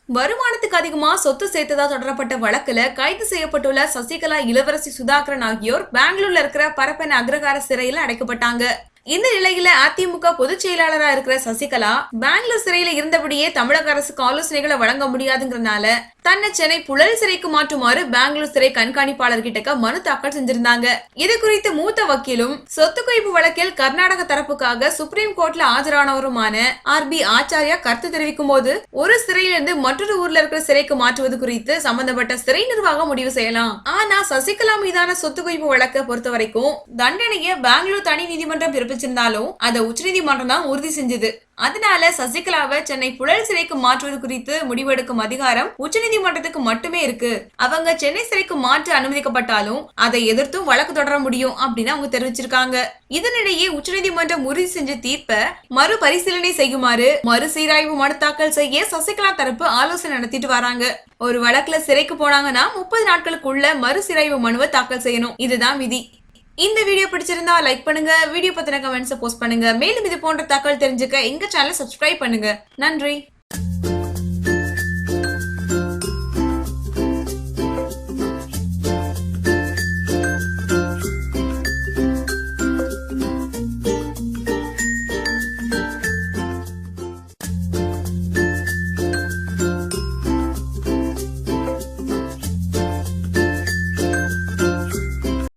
வருமானத்துக்கு அதிகமா சொத்து சேர்த்ததா தொடரப்பட்ட வழக்குல கைது செய்யப்பட்டுள்ள சசிகலா, இளவரசி சுதாகரன் ஆகியோர் பெங்களூர்ல இருக்கிற பரப்பன அக்ரஹார சிறையில அடைக்கப்பட்டாங்க. இந்த நிலையில அதிமுக பொதுச் செயலாளரா இருக்கிற சசிகலா பெங்களூர் சிறையில இருந்தபடியே தமிழக அரசுக்கு ஆலோசனைகளை வழங்க முடியாதுங்கிறதுனால தன்னை சென்னை புழல் சிறைக்கு மாற்றுமாறு பெங்களூர் சிறை கண்காணிப்பாளர் கிட்ட மனு தாக்கல் செஞ்சிருந்தாங்க. இது குறித்து மூத்த வக்கீலும் சொத்து குவிப்பு வழக்கில் கர்நாடக தரப்புக்காக சுப்ரீம் கோர்ட்ல ஆஜரானவருமான RB ஆச்சாரியா கருத்து தெரிவிக்கும் போது, ஒரு சிறையிலிருந்து மற்றொரு ஊர்ல இருக்கிற சிறைக்கு மாற்றுவது குறித்து சம்பந்தப்பட்ட சிறை நிர்வாகம் முடிவு செய்யலாம். ஆனா சசிகலா மீதான சொத்து குவிப்பு வழக்கை பொறுத்த வரைக்கும் தண்டனையை பெங்களூர் தனி நீதிமன்றம் பிறப்பிச்சிருந்தாலும் அதை உச்சநீதிமன்றம் தான் உறுதி செஞ்சது. அதனால சசிகலாவை சென்னை புழல் சிறைக்கு மாற்றுவது குறித்து முடிவெடுக்கும் அதிகாரம் உச்சநீதிமன்றத்துக்கு மட்டுமே இருக்கு. அவங்க சென்னை சிறைக்கு மாற்ற அனுமதிக்கப்பட்டாலும் அதை எதிர்த்தும் வழக்கு தொடர முடியும் அப்படின்னு அவங்க தெரிவிச்சிருக்காங்க. இதனிடையே உச்சநீதிமன்றம் உறுதி செஞ்ச தீர்ப்பை மறுபரிசீலனை செய்யுமாறு மறுசீராய்வு மனு தாக்கல் செய்ய சசிகலா தரப்பு ஆலோசனை நடத்திட்டு வராங்க. ஒரு வழக்குல சிறைக்கு போனாங்கன்னா 30 நாட்களுக்குள்ள மறுசீராய்வு மனுவை தாக்கல் செய்யணும். இதுதான் விதி. இந்த வீடியோ பிடிச்சிருந்தா லைக் பண்ணுங்க, வீடியோ பத்தின கமெண்ட்ஸ் போஸ்ட் பண்ணுங்க. மேலும் இது போன்ற தகவல் தெரிஞ்சுக்க எங்க சேனலை சப்ஸ்கிரைப் பண்ணுங்க. நன்றி.